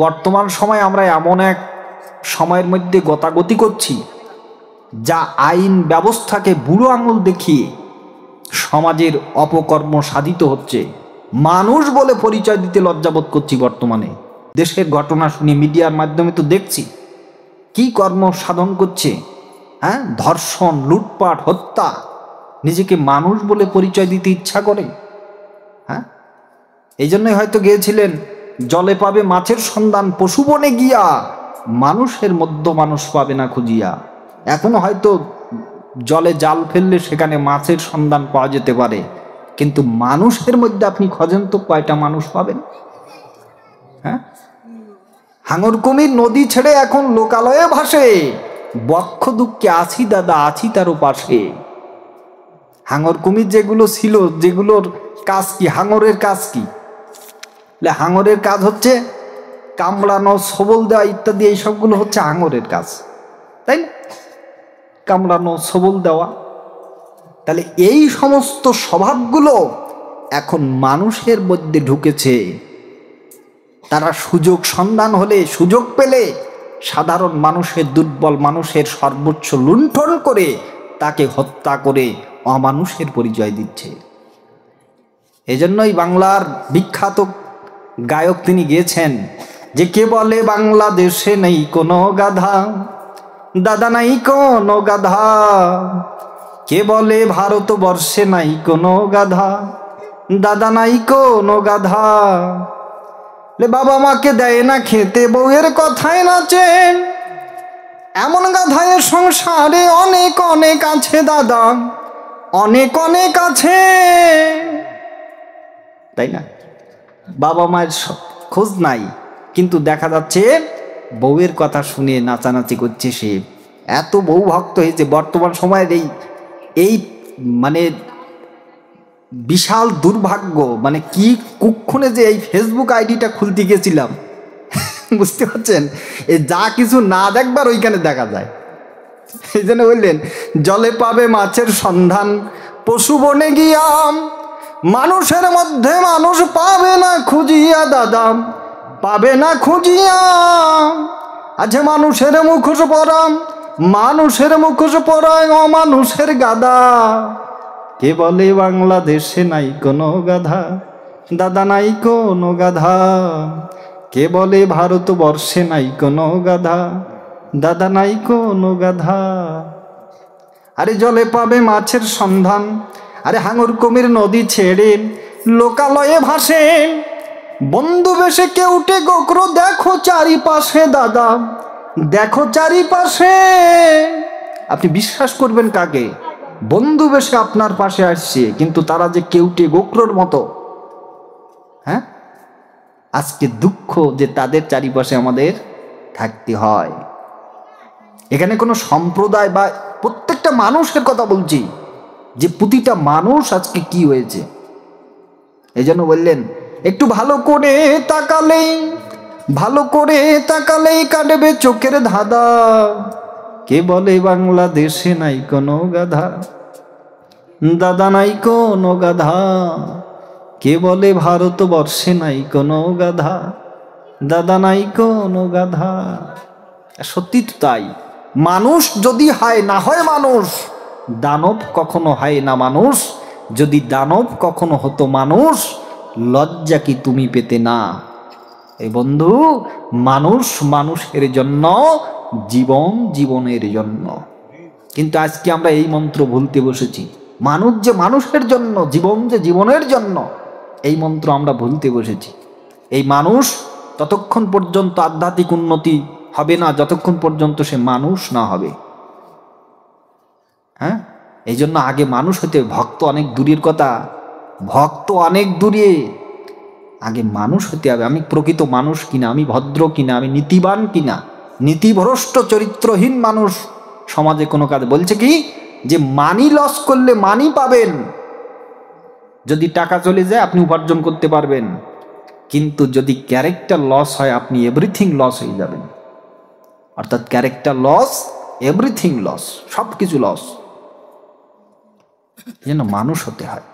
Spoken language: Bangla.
বর্তমান সময় আমরা এমন এক সময়ের মধ্যে গতাগতি করছি যা আইন ব্যবস্থাকে বুড়ো আঙুল দেখিয়ে সমাজের অপকর্ম সাধিত হচ্ছে। মানুষ বলে পরিচয় দিতে লজ্জাবোধ করছি। বর্তমানে দেশের ঘটনা শুনি, মিডিয়ার মাধ্যমে তো দেখছি কি কর্ম সাধন করছে। হ্যাঁ, ধর্ষণ, লুটপাট, হত্যা, নিজেকে মানুষ বলে পরিচয় দিতে ইচ্ছা করে। হ্যাঁ, এই জন্যই হয়তো গিয়েছিলেন, জলে পাবে মাছের সন্ধান পশু বনে গিয়া, মানুষের মধ্যে মানুষ পাবে না খুঁজিয়া। এখনো হয়তো জলে জাল ফেললে সেখানে মাছের সন্ধান পাওয়া যেতে পারে, কিন্তু মানুষের মধ্যে আপনি খোঁজেন তো কয়টা মানুষ পাবেন? হ্যাঁ, হাঙর কুমির নদী ছেড়ে এখন লোকালয়ে ভাসে, বক্ষ দুঃখে আছি দাদা আছি তার পাশে। হাঙর কুমির যেগুলো ছিল, যেগুলোর কাজ কি, হাঙরের কাজ কি? হাঙরের কাজ হচ্ছে কামড়ানো, সবল দেওয়া ইত্যাদি, এই সবগুলো হচ্ছে হাঙরের কাজ, তাই না? কামড়ানো, সবল দেওয়া। তাহলে এই সমস্ত স্বভাবগুলো এখন মানুষের মধ্যে ঢুকেছে। তারা সুযোগ সন্ধান হলে, সুযোগ পেলে সাধারণ মানুষের, দুর্বল মানুষের সর্বোচ্চ লুণ্ঠন করে তাকে হত্যা করে অমানুষের পরিচয় দিচ্ছে। এজন্যই বাংলার বিখ্যাত গায়ক তিনি গেয়েছেন যে, কে বলে বাংলাদেশে নেই কোনো গাধা, দাদা নাই কোনো গাধা। কে বলে ভারতবর্ষে নাই কোনো গাধা, দাদা নাই কোনো গাধা। বাবা মাকে দেয় না খেতে, বউয়ের কথায় নাচে, এমন গাধায় সংসারে অনেক অনেক আছে দাদা, অনেক অনেক আছে, তাই না? বাবা মায়ের খোঁজ নাই, কিন্তু দেখা যাচ্ছে বউয়ের কথা শুনে নাচানাচি করছে সে। এত বউ ভক্ত হয়েছে বর্তমান সময়ের এই মানে বিশাল দুর্ভাগ্য। মানে কি কুক্ষণে যে এই ফেসবুক আইডিটা খুলতে গেছিলাম, বুঝতে পারছেন? এই যা কিছু না দেখবার ওইখানে দেখা যায়। এই জন্য বললেন, জলে পাবে মাছের সন্ধান পশু বনে গিয়াম, মানুষের মধ্যে মানুষ পাবে না খুঁজিয়া দাদা, পাবে না খুঁজিয়া। আছে মানুষের মুখোশ পরাম, মানুষের মুখোশ পরায় অমানুষের গাদা। কে বলে বাংলাদেশে নাই কোনো গাধা, দাদা নাই কোনো গাধা। কে বলে ভারতবর্ষে নাই কোনো গাধা, দাদা নাই কোনো গাধা। আরে জলে পাবে মাছের সন্ধান, আরে হাঙর কুমির নদী ছেড়ে লোকালয়ে ভাসে, বন্ধু বেশে কেউটে গোকরো দেখো চারিপাশে দাদা, দেখো চারিপাশে। আপনি বিশ্বাস করবেন কাকে? বন্ধু বেশে আপনার পাশে আসছে, কিন্তু তারা যে কেউটে গোকরোর মতো। হ্যাঁ, আজকে দুঃখ যে তাদের চারিপাশে আমাদের থাকতে হয়। এখানে কোনো সম্প্রদায় বা প্রত্যেকটা মানুষের কথা বলছি, যে প্রতিটা মানুষ আজকে কি হয়েছে। এই জন্য বললেন, একটু ভালো করে তাকালেই, ভালো করে তাকালেই কাটবে চোখের ধাঁধা। কে বলে বাংলাদেশে নাই কোনো গাধা, দাদা নাই কোনো গাধা। কে বলে ভারতবর্ষে নাই কোনো গাধা, দাদা নাই কোনো গাধা। সত্যি তো তাই। মানুষ যদি হয় না হয় মানুষ, দানব কখনো হয় না মানুষ। যদি দানব কখনো হতো মানুষ, লজ্জা কি তুমি পেতে না? এই বন্ধু, মানুষ মানুষের জন্য, জীবন জীবনের জন্য। কিন্তু আজকে আমরা এই মন্ত্র ভুলতে বসেছি। মানুষ যে মানুষের জন্য, জীবন যে জীবনের জন্য, এই মন্ত্র আমরা ভুলতে বসেছি। এই মানুষ ততক্ষণ পর্যন্ত আধ্যাত্মিক উন্নতি হবে না যতক্ষণ পর্যন্ত সে মানুষ না হবে। হ্যাঁ, এই জন্য আগে মানুষ হতে, ভক্ত অনেক দূরের কথা, ভক্ত অনেক দূরে, আগে মানুষ হতে হবে। আমি প্রকৃত মানুষ কিনা, আমি ভদ্র কিনা, আমি নীতিবান কিনা। নীতিভ্রষ্ট চরিত্রহীন মানুষ সমাজে কোনো কাজ। বলছে কি যে মানি লস করলে মানি পাবেন, যদি টাকা চলে যায় আপনি উপার্জন করতে পারবেন, কিন্তু যদি ক্যারেক্টার লস হয় আপনি এভরিথিং লস হয়ে যাবেন। অর্থাৎ ক্যারেক্টার লস, এভরিথিং লস, সব কিছু লস। যেন মানুষ হতে হয়।